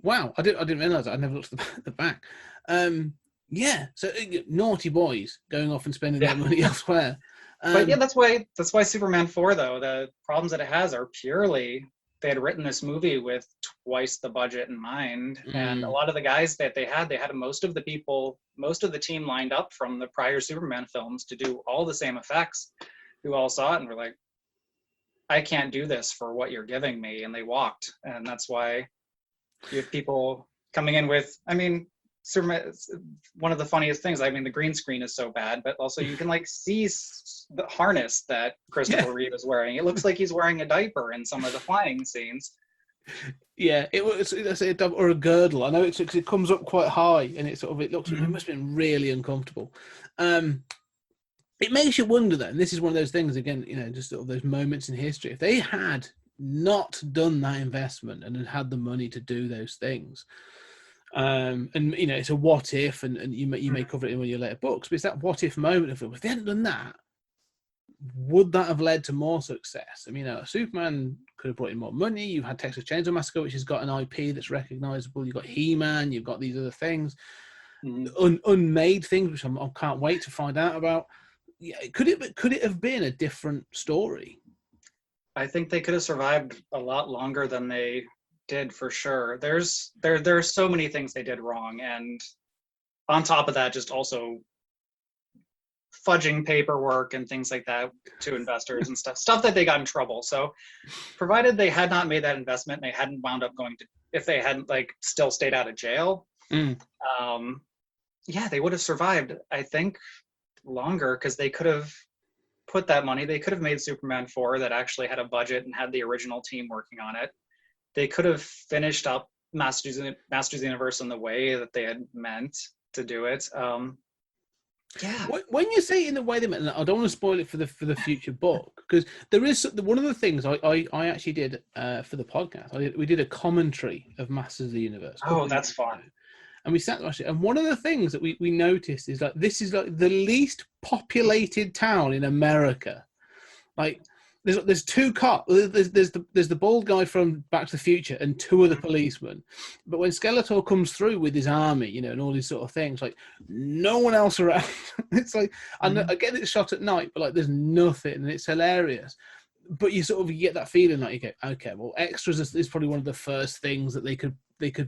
Wow, I didn't realize that. I never looked at the back. So naughty boys going off and spending their money elsewhere. But yeah, that's why Superman 4, though, the problems that it has are purely they had written this movie with twice the budget in mind, and a lot of the guys that they had most of the team lined up from the prior Superman films to do all the same effects, who all saw it and were like, I can't do this for what you're giving me, and they walked. And that's why you have people coming in with, I mean, Superman, one of the funniest things, I mean, the green screen is so bad, but also you can like see the harness that Christopher Reeve is wearing. It looks like he's wearing a diaper in some of the flying scenes. Yeah, it's or a girdle. I know it comes up quite high, and it looks, it must have been really uncomfortable. It makes you wonder, though, and this is one of those things, again, just sort of those moments in history. If they had not done that investment and had the money to do those things, and it's a what if, and you may cover it in one of your later books, but it's that what if moment of it. If they hadn't done that, would that have led to more success? I mean, Superman could have brought in more money. You've had Texas Chainsaw Massacre, which has got an IP that's recognizable. You've got He-Man. You've got these other things, unmade things, which I can't wait to find out about. Yeah, could it have been a different story? I think they could have survived a lot longer than they did, for sure. There are so many things they did wrong, and on top of that, just also fudging paperwork and things like that to investors and stuff that they got in trouble. So provided they had not made that investment and they hadn't wound up if they hadn't like still stayed out of jail, yeah, they would have survived, I think, longer, because they could have put that money. They could have made Superman 4 that actually had a budget and had the original team working on it. They could have finished up Masters of the Universe in the way that they had meant to do it. Yeah. When you say in the way they meant, I don't want to spoil it for the future book, because there is one of the things I actually did for the podcast. We did a commentary of Masters of the Universe. Oh, that's fun. And we sat and watched it. And one of the things that we noticed is like this is like the least populated town in America. Like there's two cops. There's the bald guy from Back to the Future and two other policemen. But when Skeletor comes through with his army, you know, and all these sort of things, like no one else around. It's like I get it's shot at night, but like there's nothing, and it's hilarious. But you sort of get that feeling like you go, okay, well, extras is probably one of the first things that they could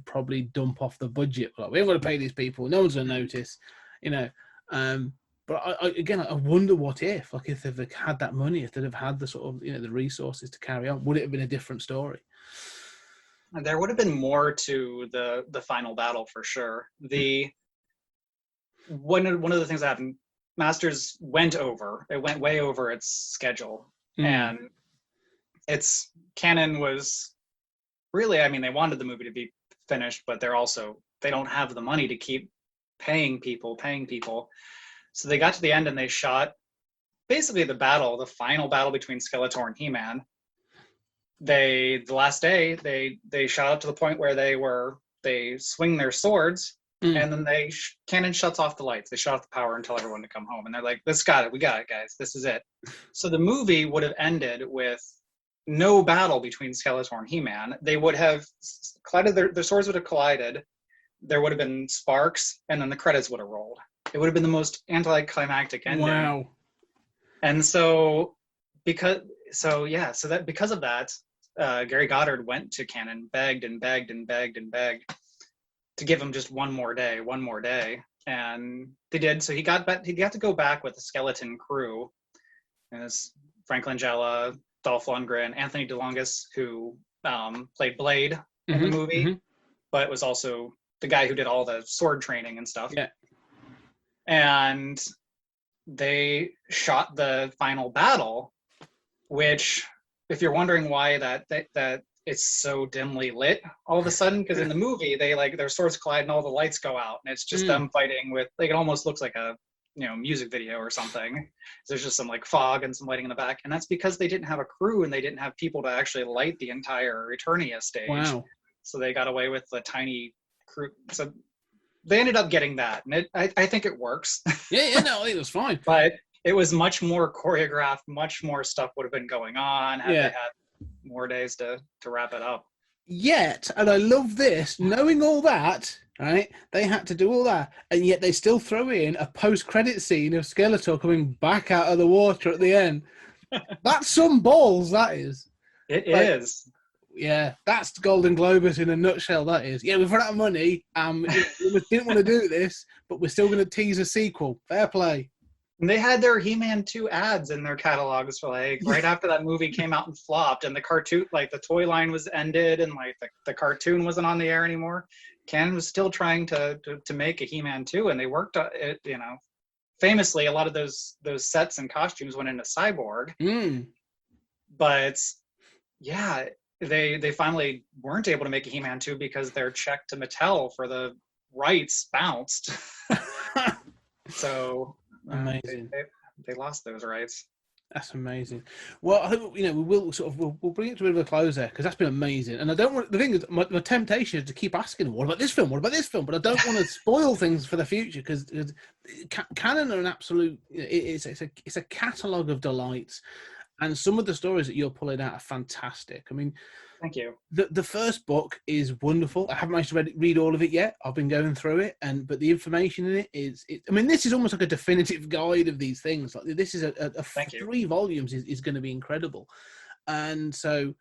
probably dump off the budget. Like we haven't got to pay these people. No one's going to notice, you know. But I wonder what if they've had that money, if they'd have had the sort of, you know, the resources to carry on, would it have been a different story? There would have been more to the final battle for sure. One of the things that happened, Masters went over. It went way over its schedule, and its canon was really, I mean, they wanted the movie to be finished, but they don't have the money to keep paying people. So they got to the end and they shot basically the final battle between Skeletor and He-Man. The last day they shot up to the point where they swing their swords, and then Cannon shuts off the lights. They shut off the power and tell everyone to come home. And they're like, we got it, guys. This is it. So the movie would have ended with no battle between Skeletor and He-Man. They would have collided, their swords would have collided. There would have been sparks, and then the credits would have rolled. It would have been the most anticlimactic ending. Wow. And so because of that, Gary Goddard went to Cannon, begged to give him just one more day, and they did. So he got to go back with the skeleton crew, and it's Frank Langella, Dolph Lundgren, Anthony DeLongis, who played Blade in the movie, but was also the guy who did all the sword training and stuff. Yeah. And they shot the final battle, which, if you're wondering why that it's so dimly lit all of a sudden, because in the movie they their swords collide and all the lights go out, and it's just them fighting with it almost looks like a music video or something. There's just some fog and some lighting in the back, and that's because they didn't have a crew and they didn't have people to actually light the entire Eternia stage. Wow. So they got away with the tiny crew. So they ended up getting that, and I think it works. Yeah, no, I think it was fine. But it was much more choreographed, much more stuff would have been going on had they had more days to wrap it up. Yet, and I love this, knowing all that, right, they had to do all that, and yet they still throw in a post-credit scene of Skeletor coming back out of the water at the end. That's some balls, that is. It is. Yeah, that's Golden Globus in a nutshell, that is. Yeah, we've run out of money. We didn't want to do this, but we're still going to tease a sequel. Fair play. And they had their He-Man 2 ads in their catalogs for right after that movie came out and flopped, and the cartoon, the toy line was ended, and the cartoon wasn't on the air anymore. Canon was still trying to make a He-Man 2, and they worked on it. Famously, a lot of those sets and costumes went into Cyborg. But yeah, they finally weren't able to make a He-Man 2 because their check to Mattel for the rights bounced. So amazing. They lost those rights. That's amazing. Well, I think we'll bring it to a bit of a close there, because that's been amazing. And I don't want, the thing is, my temptation is to keep asking, what about this film? What about this film? But I don't want to spoil things for the future, because Canon are an absolute. It's a catalogue of delights, and some of the stories that you're pulling out are fantastic. I mean, thank you. The first book is wonderful. I haven't managed to read all of it yet. I've been going through it, but the information in it is. I mean, this is almost like a definitive guide of these things. Like this is a 3 volumes is going to be incredible, and so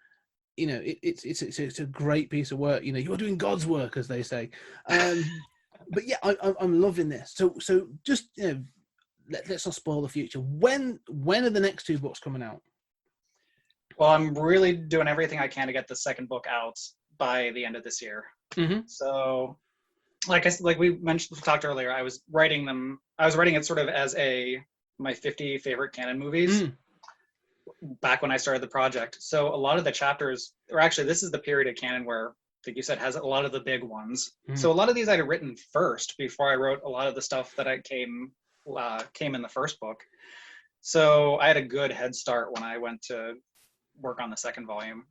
it's a great piece of work. You're doing God's work, as they say. But yeah, I'm loving this. So just let's not spoil the future. When are the next 2 books coming out? Well, I'm really doing everything I can to get the second book out by the end of this year. So like we talked earlier, I was writing it sort of as my 50 favorite canon movies back when I started the project. So a lot of the chapters, or actually this is the period of canon where, like you said, has a lot of the big ones. So a lot of these I'd written first before I wrote a lot of the stuff that came in the first book. So I had a good head start when I went to work on the second volume.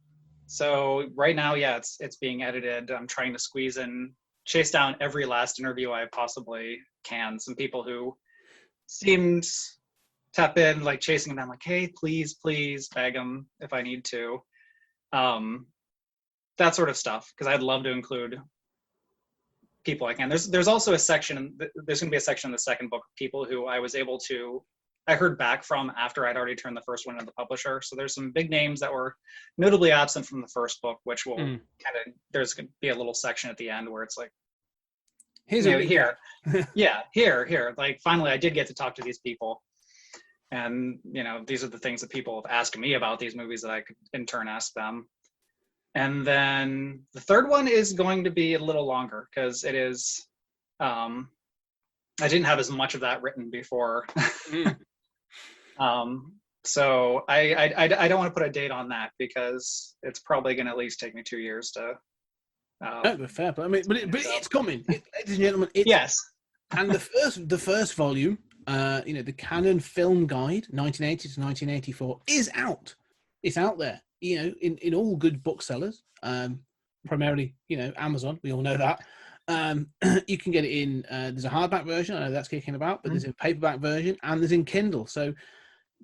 So right now, yeah, it's being edited. I'm trying to chase down every last interview I possibly can. Some people who seemed tepid, like chasing them down, like, hey, please, beg them if I need to. That sort of stuff, because I'd love to include people I can. There's also a section, there's going to be a section in the second book of people who I heard back from after I'd already turned the first one into the publisher. So there's some big names that were notably absent from the first book, which will there's going to be a little section at the end where it's like, here. Like, finally I did get to talk to these people. And, these are the things that people have asked me about these movies that I could in turn ask them. And then the third one is going to be a little longer because it is, I didn't have as much of that written before. So I don't want to put a date on that because it's probably going to at least take me 2 years to. No, but fair play. I mean, but it's coming, ladies and gentlemen. Yes. And the first volume, the Canon Film Guide, 1980 to 1984, is out. It's out there, in all good booksellers, primarily, Amazon. We all know that. You can get it in. There's a hardback version. I know that's kicking about, but there's a paperback version and there's in Kindle. So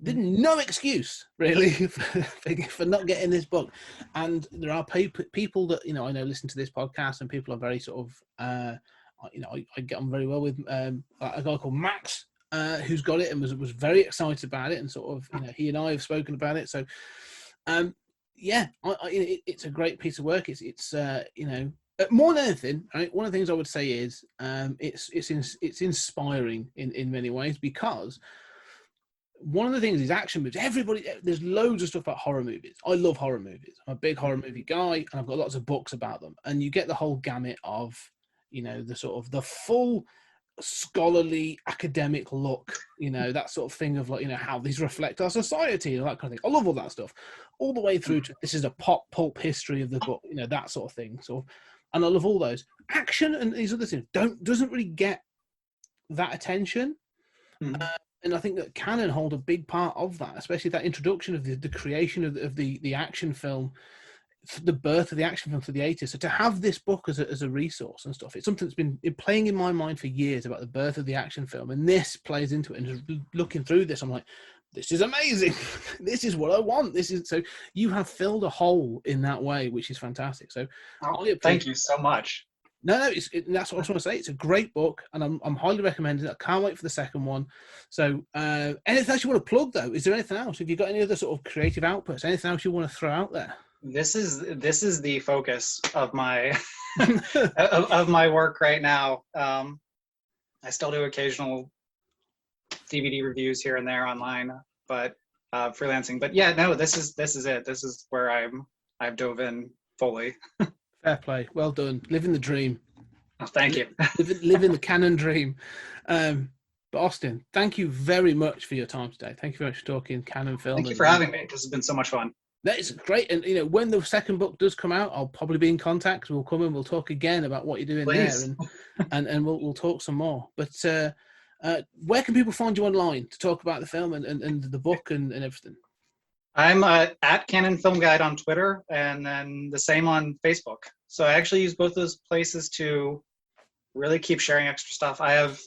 there's no excuse really for not getting this book. And there are people that I know listen to this podcast, and people are very sort of I get on very well with a guy called Max, who's got it and was very excited about it, and sort of he and I have spoken about it. So it's a great piece of work. It's more than anything, right? One of the things I would say is it's inspiring in many ways, because one of the things is action movies. There's loads of stuff about horror movies. I love horror movies. I'm a big horror movie guy, and I've got lots of books about them. And you get the whole gamut of, the sort of the full scholarly academic look, that sort of thing of like, how these reflect our society and that kind of thing. I love all that stuff, all the way through to this is a pulp history of the book, that sort of thing. So, and I love all those. Action and these other things doesn't really get that attention. And I think that Canon hold a big part of that, especially that introduction of the creation of the action film, the birth of the action film through the 80s. So to have this book as a resource and stuff, it's something that's been playing in my mind for years about the birth of the action film, and this plays into it. And just looking through this, I'm like, this is amazing. This is what I want. So you have filled a hole in that way, which is fantastic. So thank you so much. No, that's what I was trying to say. It's a great book, and I'm highly recommending it. I can't wait for the second one. So, anything else you want to plug, though? Is there anything else? Have you got any other sort of creative outputs? Anything else you want to throw out there? This is the focus of my of my work right now. I still do occasional DVD reviews here and there online, but freelancing. But yeah, no, this is it. This is where I've dove in fully. Fair play. Well done. Living the dream. Oh, thank you. living the Canon dream. But Austin, thank you very much for your time today. Thank you very much for talking Canon film. Thank you for having me. This has been so much fun. That is great. And when the second book does come out, I'll probably be in contact. We'll come and we'll talk again about what you're doing Please. there, and we'll talk some more. But where can people find you online to talk about the film and the book and everything? I'm at Canon Film Guide on Twitter, and then the same on Facebook. So I actually use both those places to really keep sharing extra stuff. I have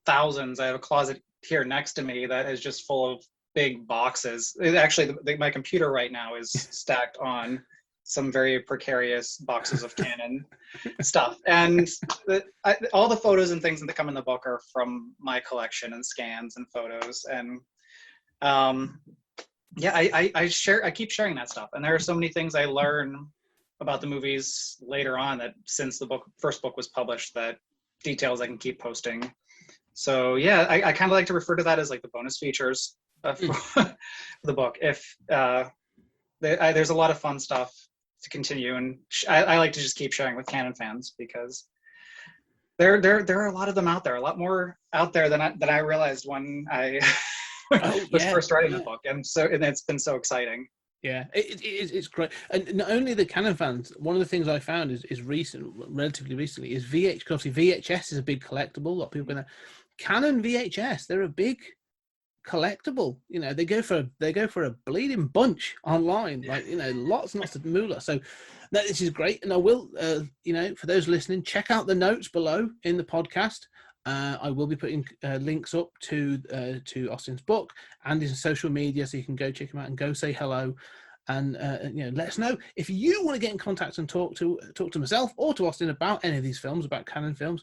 thousands. I have a closet here next to me that is just full of big boxes. My computer right now is stacked on some very precarious boxes of Canon stuff. And all the photos and things that come in the book are from my collection and scans and photos. And I keep sharing that stuff. And there are so many things I learn about the movies later on that since the first book was published, that details I can keep posting. So yeah, I kind of like to refer to that as like the bonus features of the book. If there's a lot of fun stuff to continue, and I like to just keep sharing with Canon fans, because There are a lot of them out there, a lot more out there than I realized when I was first writing the book, and it's been so exciting. Yeah, it's great. And not only the Canon fans, one of the things I found is relatively recently, is VH. Because obviously VHS is a big collectible. A lot of people know. Canon VHS, they're a big collectible. You know, they go for a bleeding bunch online. Like, you know, lots and lots of moolah. So this is great. And I will, you know, for those listening, check out the notes below in the podcast. I will be putting links up to Austin's book and his social media, so you can go check him out and go say hello, and you know, let us know if you want to get in contact and talk to myself or to Austin about any of these films, about Canon films.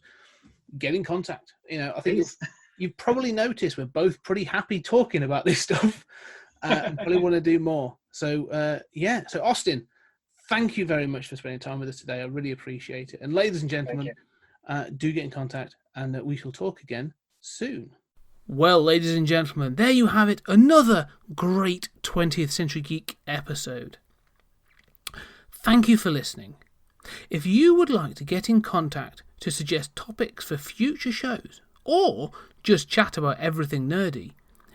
Get in contact. You know, I think you've probably noticed we're both pretty happy talking about this stuff. And probably want to do more. So yeah. So Austin, thank you very much for spending time with us today. I really appreciate it. And ladies and gentlemen, do get in contact, and we shall talk again soon. Well, ladies and gentlemen, there you have it. Another great 20th Century Geek episode. Thank you for listening. If you would like to get in contact to suggest topics for future shows, or just chat about everything nerdy,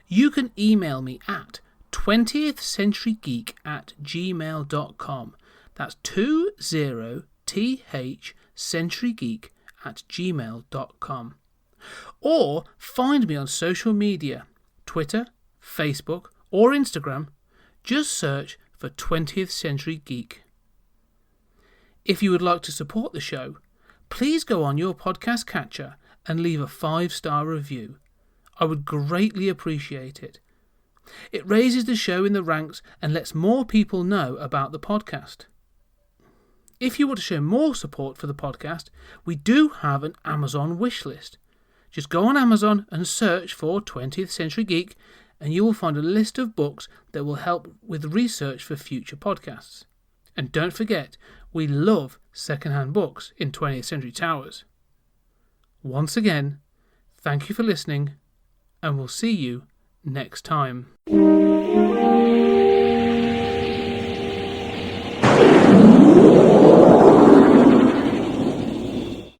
you can email me at 20thcenturygeek@gmail.com. That's 20thcenturygeek@gmail.com. Or find me on social media, Twitter, Facebook, or Instagram. Just search for 20th Century Geek. If you would like to support the show, please go on your podcast catcher and leave a 5-star review. I would greatly appreciate it. It raises the show in the ranks and lets more people know about the podcast. If you want to show more support for the podcast, we do have an Amazon wish list. Just go on Amazon and search for 20th Century Geek, and you will find a list of books that will help with research for future podcasts. And don't forget, we love second-hand books in 20th Century Towers. Once again, thank you for listening, and we'll see you next time.